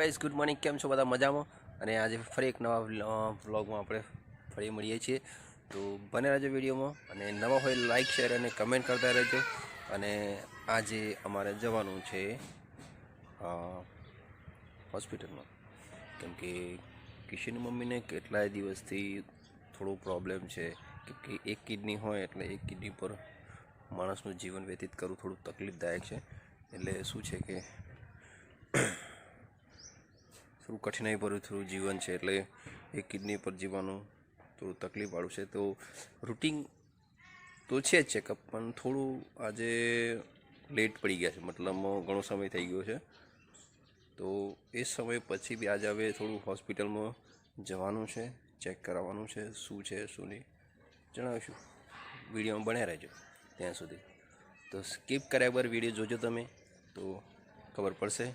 Guys good morning, કેમ છો બધા મજામાં? અને આજે ફરી એક નવા વ્લોગમાં આપણે ફરી મળીએ છીએ. તો બને રહેજો વિડીયોમાં, અને નવા હોય લાઈક શેર અને કમેન્ટ કરતા રહેજો. અને આજે અમારે જવાનું છે હોસ્પિટલમાં, કેમ કે કિશનની મમ્મીને કેટલાય દિવસથી થોડો પ્રોબ્લેમ છે કે એક કિડની હોય એટલે એક કિડની પર માણસનું જીવન વ્યતીત કરવું થોડું તકલીફદાયક છે. એટલે શું છે કે થોડું કઠિનાઈ ભર્યું થોડું જીવન છે, એટલે એક કિડની પર જીવવાનું થોડું તકલીફવાળું છે. તો રૂટિન તો છે જ ચેકઅપ, પણ થોડું આજે લેટ પડી ગયા છે, મતલબ ઘણો સમય થઈ ગયો છે. તો એ સમય પછી બી આજે હવે થોડું હોસ્પિટલમાં જવાનું છે, ચેક કરાવવાનું છે, શું છે શું નહીં જણાવીશું. વિડીયોમાં બન્યા રહેજો ત્યાં સુધી. તો સ્કીપ કર્યા વગર વિડીયો જોજો તમે તો ખબર પડશે.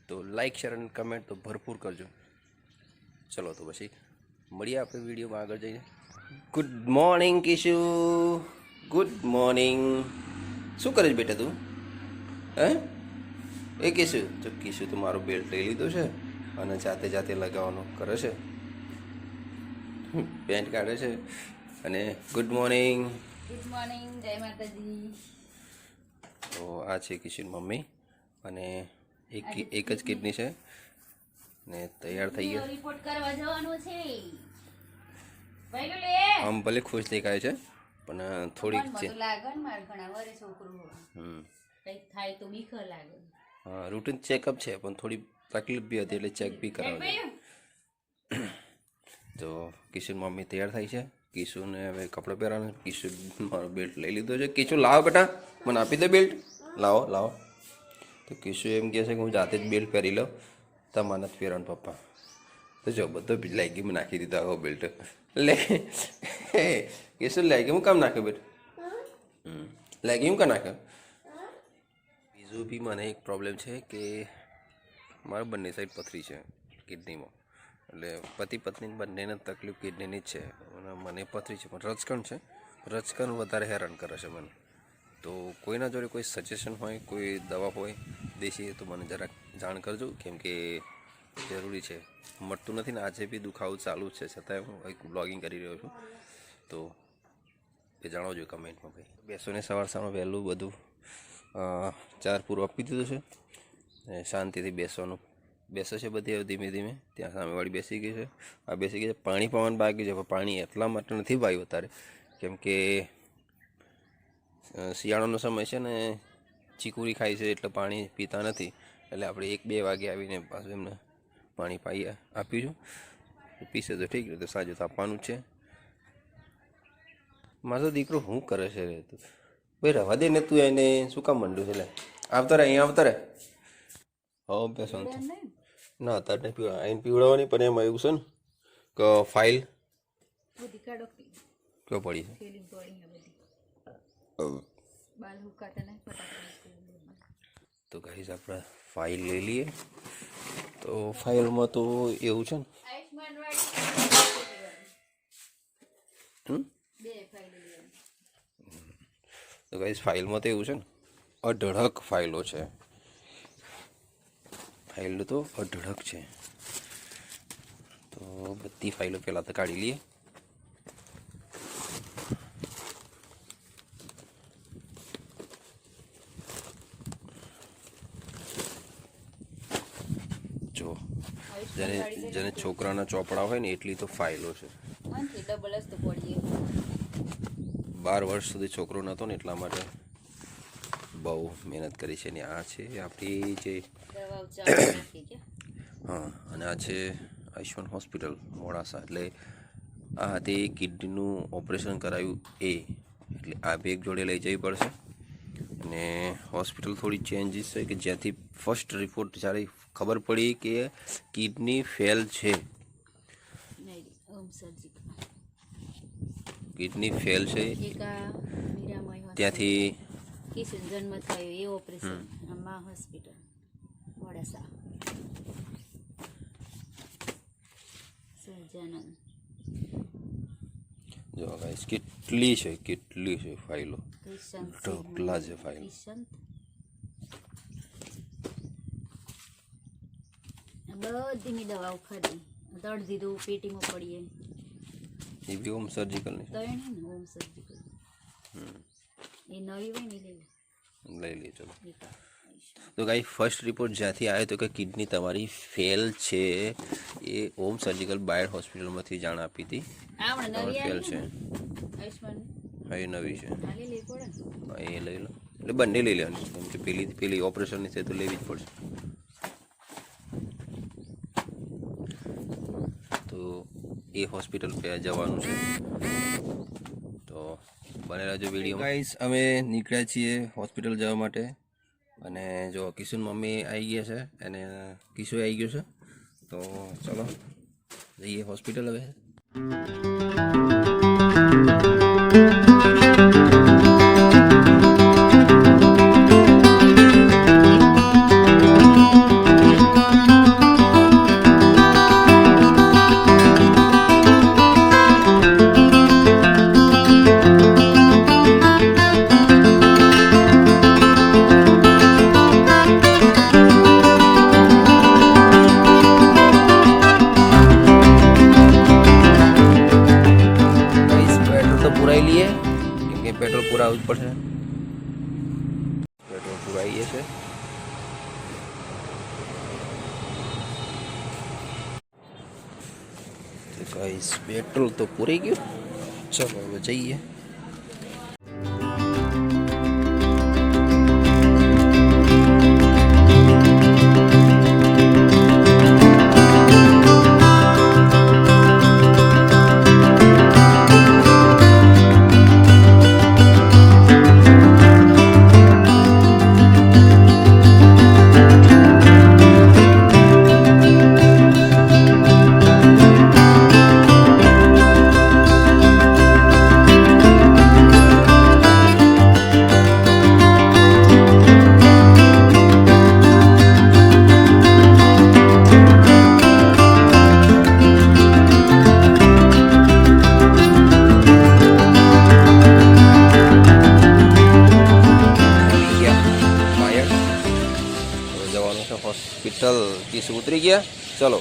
તો લાઈક શેર અને કમેન્ટ તો ભરપૂર કરજો. ચલો તો પછી મળીએ આપણે વિડીયોમાં આગળ જઈને. Good morning Kishu, good morning. શું કરે છે બેટા તું? હે એ કિશુ? તો કિશુ તો મારો બેલ્ટ લઈ લીધો છે અને જાતે જાતે લગાવવાનો કરે છે, પેન્ટ કાઢે છે. અને ગુડ મોર્નિંગ. ગુડ મોર્નિંગ, જય માતાજી. તો આ છે કિશનની મમ્મી, અને એક જ કિડની છે ને તૈયાર થઈ ગયા. રિપોર્ટ કરવા જવાનું છે. આમ ભલે ખુશ દેખાય છે, પણ થોડીક છે. લાગે ને માર ઘણા વરે છોકરું કંઈક થાય તો બીક લાગે. હા, રૂટીન ચેકઅપ છે, પણ થોડી તકલીફ બી હતી એટલે ચેક બી કરાવજો. તો કિશોર મમ્મી તૈયાર થઈ છે. કિશુને હવે કપડાં પહેરવાના. કિશોર મારો બેલ્ટ લઈ લીધો છે. કિશોર લાવો બેટા, મને આપી દે બેલ્ટ. લાવો લાવો. તો કિશોર એમ કહે છે કે હું જાતે જ બેલ્ટ પહેરી લઉં, તમારે નથી પહેરવાનું પપ્પા. તો જો બધો લાગીમાં નાખી દીધો આવો બેલ્ટ. લે કિશોર લાગીમાં કામ નાખ્યો બેટ? લાગીમાં કામ નાખ્યો? બીજું બી મને એક પ્રોબ્લેમ છે કે મારા બંને સાઈડ પથરી છે કિડનીમાં. એટલે પતિ પત્ની બંનેને તકલીફ કિડનીની જ છે. અને મને પથરી છે, પણ રચકણ છે. રચકણ વધારે હેરાન કરે છે મને. તો કોઈના જોડે કોઈ સજેશન હોય, કોઈ દવા હોય દેશી, તો મને જરાક જાણ કરજો, કેમ કે જરૂરી છે. મળતું નથી ને આજે બી દુખાવો ચાલુ જ છે, છતાંય હું એક બ્લોગિંગ કરી રહ્યો છું. તો એ જણાવજો કમેન્ટમાં ભાઈ. બેસોને સવારમાં વહેલું બધું ચાર પૂરું આપી દીધું છે, અને શાંતિથી બેસવાનું બેસે છે બધી. ધીમે ધીમે ત્યાં સામેવાળી બેસી ગઈ છે, આ બેસી ગઈ છે. પાણી પાવાનું બાકી છે, પણ પાણી એટલા માટે નથી પાયું અત્યારે, કેમ કે શિયાળાનો સમય છે ને ચીકુરી ખાય છે એટલે પાણી પીતા નથી. એટલે આપણે 1-2 વાગે આવીને પાછું એમને પાણી આપ્યું છું. પીશે તો ઠીક, તો સાજુ તો આપવાનું જ છે. મારો દીકરો શું કરે છે રે તું? ભાઈ રવા દે ને, તું એને શું કામ મંડ્યું છે? લે આવતા રહે, અહીંયા આવતા રહે. હા બેસવાનું ના અત્યારે નહીં પીવા, આઈને પીવડાવવાની. પણ એમાં એવું છે ને કે ફાઇલ ક્યાં પડી છે? તો ગાઈસ આપણે ફાઇલ લઈ લઈએ. તો ફાઇલમાં તો એવું છે ને, તો ગાઈસ ફાઇલમાં તો એવું છે ને, અઢળક ફાઇલો છે. ફાઇલ તો અઢળક છે. તો બધી ફાઇલો પહેલાં તો કાઢી લઈએ. જો જેને છોકરાના ચોપડા હોય ને એટલી તો ફાઇલો છે. 12 વર્ષ સુધી છોકરો નહોતો ને એટલા માટે બહુ મહેનત કરી છે. ને આ છે આપણી જે હા, અને આ છે આયુષ્માન હોસ્પિટલ મોડાસા. એટલે આ હતી કિડનીનું ઓપરેશન કરાવ્યું એ, એટલે આ બે એક જોડે લઈ જવી પડશે. અને હોસ્પિટલ થોડી ચેન્જીસ છે, કે જ્યાંથી ફર્સ્ટ રિપોર્ટ જ્યારે ખબર પડી કે કિડની ફેલ છે, કિડની ફેલ છે, ત્યાંથી કિશન જન્મ થયો એ ઓપરેશન આમાં હોસ્પિટલ મોડાસા સહજાનંદ. જો ગાઈસ કેટલી છે ફાઇલો, ઢગલા છે ફાઇલ. બધી મેં દવાઓ ખાધી દર્દ દીધું પેટીમાં પડીએ એ બી હોમ સર્જિકલ ને તો એને હોમ સર્જિકલ એ નવી હોય ને લઈ લે ચલો એ તો તો ગાઈ ફર્સ્ટ રિપોર્ટ જ્યાંથી આવ્યો તો કે કિડની તમારી ફેલ છે એ હોમ સર્જિકલ બાયડ હોસ્પિટલમાંથી જાણ આપી હતી આવડે નવી ફેલ છે આયુષ્માન હા એ નવી છે ખાલી લઈ પડે ને હા એ લઈ લો એટલે બંને લઈ લેવાની કેમ કે પેલી ઓપરેશનની છે તો લેવી જ પડશે તો એ હોસ્પિટલ પે જવાનું છે તો બને રહેજો વિડીયો ગાઈસ અમે નીકળ્યા છીએ હોસ્પિટલ જવા માટે અને જો કિશુન મમ્મી આવી ગયા છે અને કિશુ આવી ગયો છે તો ચલો જઈએ હોસ્પિટલ હવે पेट्रोल पूरा ऊपर है पेट्रोल पूरा ये से तो गाइस पेट्रोल तो पूरे गयो चलो अब जाइए હોસ્પિટલ કિશુ ઉતરી ગયા ચલો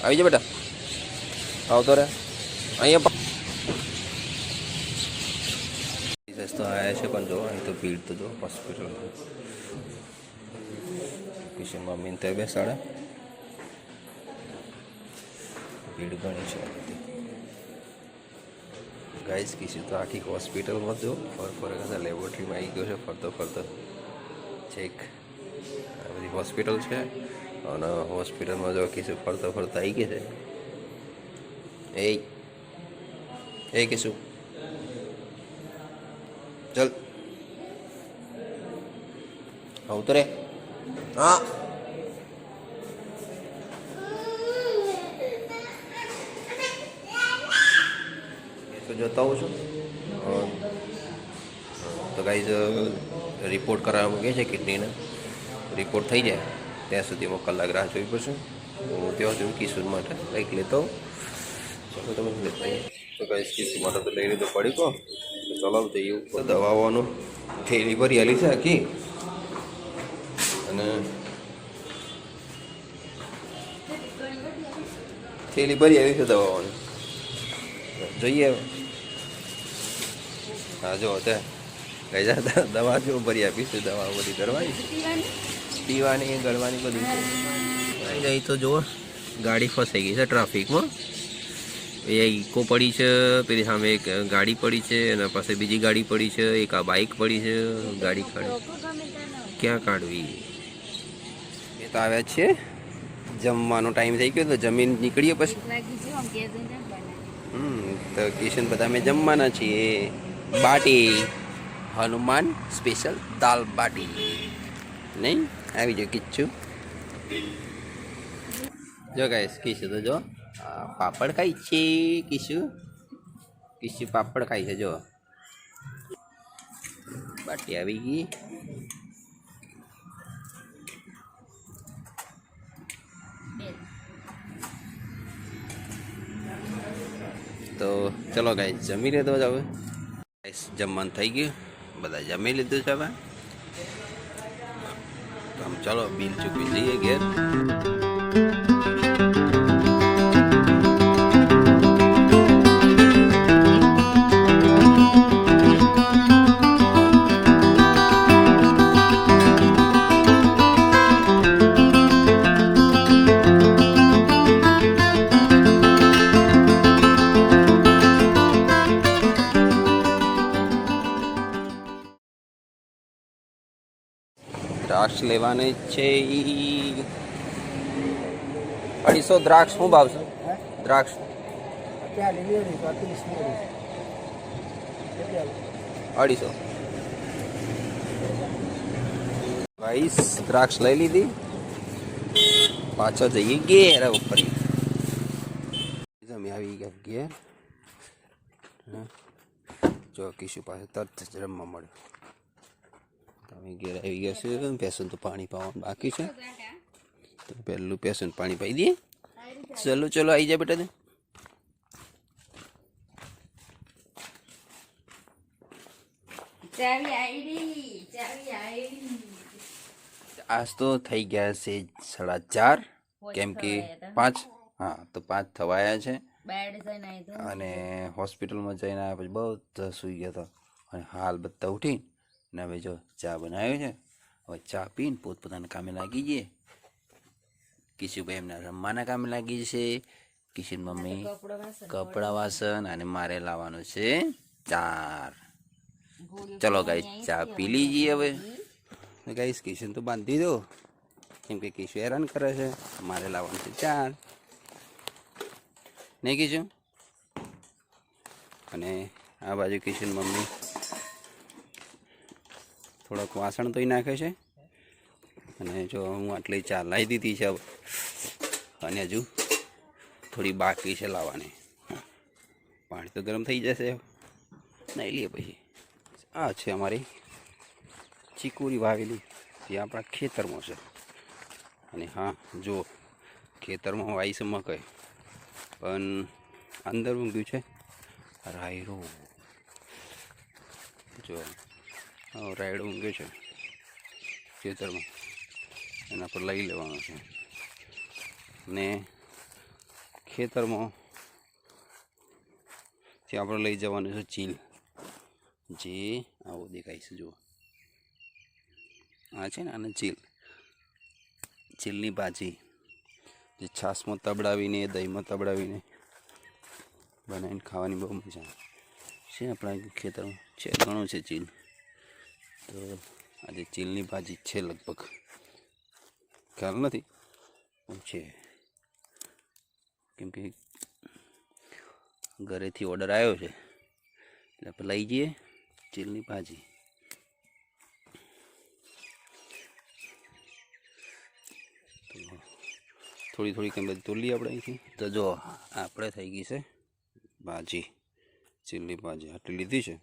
આવી જા બેટા આવતો રે અહીંયા તો આવ્યા છે પણ જો અહીં તો ભીડ તો જો હોસ્પિટલ કિશુ મમ્મીને ત્યાં બેસાડે ભીડ ઘણી છે ગાઈસ કિશુ તો આખી હોસ્પિટલમાં જો ફરફર લેબોરેટરીમાં આવી ગયો છે ફરતો ફરતો ચેક આ બધી હોસ્પિટલ છે અને હોસ્પિટલમાં જો કિશુ ફરતો ફરતા આવી ગયા છે એ કિશુ ચલ ઉતરે હા તો જતા હોઉં છું તો ગાઈઝ રિપોર્ટ કરાવવામાં કહે છે કિડનીને રિપોર્ટ થઈ જાય ત્યાં સુધીમાં કલાક રાહ જોવી પડશે હું ત્યાં છું કિશોર માટે કંઈક લેતો ચાલો તમે લેતા તો ગાઈઝ કિશોર માટે તો લઈ લીધો પડી કહો તો ચલાવ જઈએ તો દવાઓનું થેલી ભરી આલી છે આખી અને થેલી ભરી આવી છે દવાઓની જોઈએ હા જો ત્યાં કઈ દવા જો ભરી આપી છે દવા બધી કરવાની પીવાની ગળવાની બધી છે જાય તો જુઓ ગાડી ફસાઈ ગઈ છે ટ્રાફિકમાં એ ઇકો પડી છે પેલી સામે એક ગાડી પડી છે એના પાસે બીજી ગાડી પડી છે એક આ બાઇક પડી છે ગાડી કાઢી ક્યાં કાઢવી એ તો આવ્યા છે જમવાનો ટાઈમ થઈ ગયો તો જમીન નીકળીએ પછી તો કિશન બધા અમે જમવાના છીએ બાટી હનુમાન સ્પેશિયલ દાલ બાટી નહીં આવી જાઓ કિચ્છું જો ગાઈસ કિશુ તો જો પાપડ ખાઈ છે કિશુ પાપડ ખાઈ છે જો બાટી આવી ગઈ તો ચલો ગાઈસ જમી લીધો જ હવે ગાઈસ જમવાનું થઈ ગયું બધા જમી લીધું છે હવે તો આમ ચાલો બિલ ચૂકવી જઈએ ઘેર. દ્રાક્ષ લેવાની છે. 250 દ્રાક્ષ. શું ભાવ છે દ્રાક્ષ? 250. ભાઈ દ્રાક્ષ લઈ લીધી. પાછા જઈએ ઘેર ઉપર. અમે આવી ગયા ઘેર. જો કિશુ પાસે તરત જ રમવા મળ્યું. તમે ઘેર આવી ગયા છે. પેશન તો પાણી પાવાનું બાકી છે, તો પહેલું પેશન પાણી પાઈ દઈએ. ચલો ચલો આવી જાય બેટા. આજ તો થઈ ગયા છે 4:30, કેમ કે 5. હા, તો 5 થવાયા છે. અને હોસ્પિટલમાં જઈને આવ્યા પછી બધા સૂઈ ગયા હતા. અને હાલ બધા ઉઠી ને હવે જો ચા બનાવ્યો છે. હવે ચા પીને પોતપોતાના કામે લાગી જઈએ. કિશુભાઈ એમના રમવાના કામે લાગી જશે. કિશન મમ્મી કપડા વાસણ, અને મારે લાવવાનું છે 4. ચલો ગાઈસ ચા પી લીજીએ હવે. ગાઈસ કિશન તો બાંધી દો, કેમ કે કિશુ હેરાન કરે છે. મારે લાવવાનું છે 4. નહીં કિશુ? અને આ બાજુ કિશન મમ્મી થોડાક વાસણ ધોઈ નાખે છે. અને જો હું આટલી ચા લાવી દીધી છે. અને હજુ થોડી બાકી છે લાવવાની. પાણી તો ગરમ થઈ જશે, નહીં લઈએ પછી. આ છે અમારી ચીકુરી વાવેલી, જે આપણા ખેતરમાં છે. અને હા, જો ખેતરમાં વાવી છે મકાઈ, પણ અંદર ઊંઘ્યું છે રાયડો. જો રાયડો ઊંઘ્યો છે ખેતરમાં, એના પર લઈ લેવાનો છે. ને ખેતરમાં ત્યાં આપણે લઈ જવાનું છે ચીલ, જે આવું દેખાય છે. જુઓ, આ છે ને આને ચીલની ભાજી, જે છાશમાં તબડાવીને દહીંમાં તબડાવીને બનાવીને ખાવાની બહુ મજા આવે છે. આપણા ખેતરમાં છે ઘણું છે ચીલ. તો આજે ચીલની ભાજી છે, લગભગ ખ્યાલ નથી પણ છે, કેમ કે ઘરેથી ઓર્ડર આવ્યો છે એટલે આપણે લઈ જઈએ ચીલની ભાજી. તો થોડી થોડી કેમ બધી તોલી આપણે અહીંથી. તો જો આપણે થઈ ગઈ છે ભાજી, ચીલની ભાજી આટલી લીધી છે,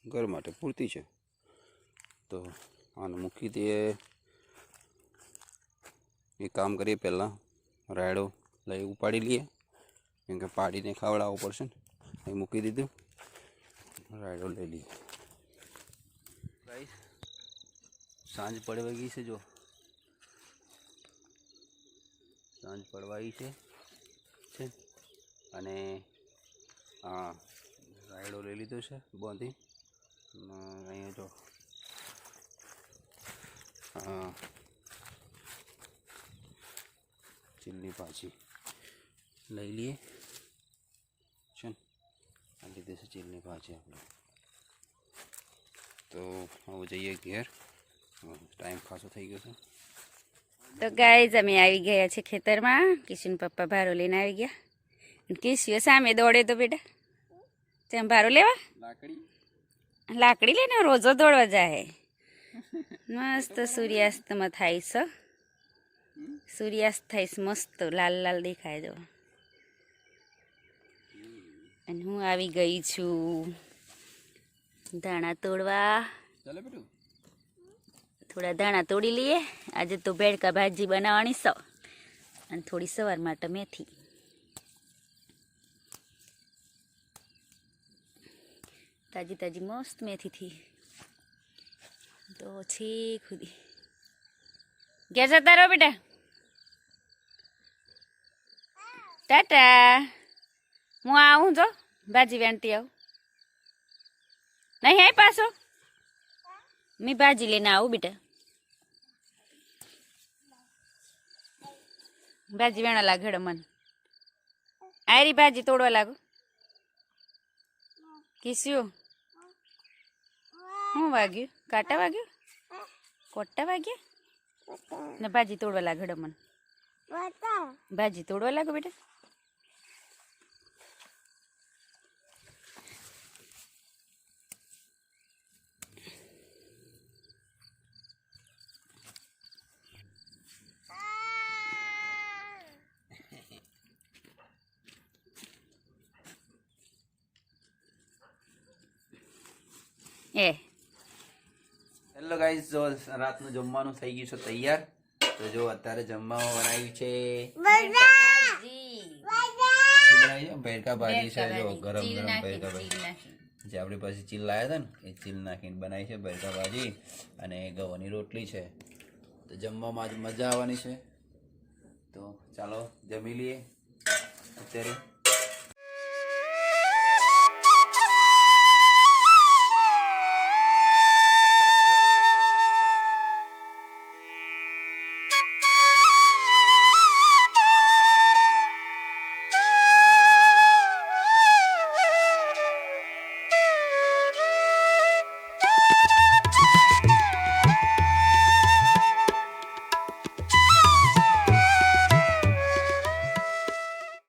ઘર માટે પૂરતી છે. તો આને મૂકી દઈએ. એક કામ કરીએ, પહેલાં રાયડો લઈ ઉપાડી લઈએ, કેમ કે પાડીને ખવડાવવો પડશે ને. અહીં મૂકી દીધું, રાયડો લઈ લઈએ. ગાઈસ સાંજ પડવા ગઈ છે. જો સાંજ પડવાઈ છે. અને હા, રાયડો લઈ લીધો છે બાંધી. અહીંયા જો ચીલની ભાજી લઈ લઈએ છે ને. આ લીધી છે ચીલની ભાજી આપણે. તો હવે જઈએ ઘેર, ટાઈમ ખાસો થઈ ગયો છે. તો ગાઈઝ અમે આવી ગયા છે ખેતરમાં. કિશન પપ્પા ભારો લઈને આવી ગયા. કિશુ સામે દોડે તો બેટા તેમ ભારો લેવા લાકડી લઈને રોજો દોડવા જાય. મસ્ત સૂર્યાસ્તમાં થાય છે. સૂર્યાસ્ત થાય છે મસ્ત, લાલ લાલ દેખાય જો. અને હું આવી ગઈ છું ધાણા તોડવા. થોડા ધાણા તોડી લઈએ. આજે તો ભેડકા ભાજી બનાવવાની છે, અને થોડી સવાર માટે મેથી. તાજી તાજી મસ્ત મેથી થી તો છે ખુદી. ઘેર જતા રહો બેટા. ટાટા. હું આવું જો ભાજી વેણતી આવું. નહીં આય પાછો. મેં ભાજી લઈને આવું બેટા. ભાજી વેણા લાગે મને. આયરી ભાજી તોડવા લાગો. કિસ્યું શું વાગ્યું? કાંટા વાગ્યું? કોટા વાગ્યા? ને ભાજી તોડવા લાગે મને. ભાજી તોડવા લાગો બેટા. એ હેલો ગાઈઝ, જો રાતનું જમવાનું થઈ ગયું છે તૈયાર. તો જો અત્યારે જમવામાં બનાવ્યું છે શું બનાવ્યું છે? ભેરકા ભાજી છે. જો ગરમ ગરમ ભેરકા ભાજી જે આપણી પાસે ચીલ લાયા હતા ને એ ચીલ નાખીને બનાવી છે ભેરકા ભાજી. અને ગવાની રોટલી છે. તો જમવામાં આજ મજા આવવાની છે. તો ચાલો જમી લઈએ અત્યારે.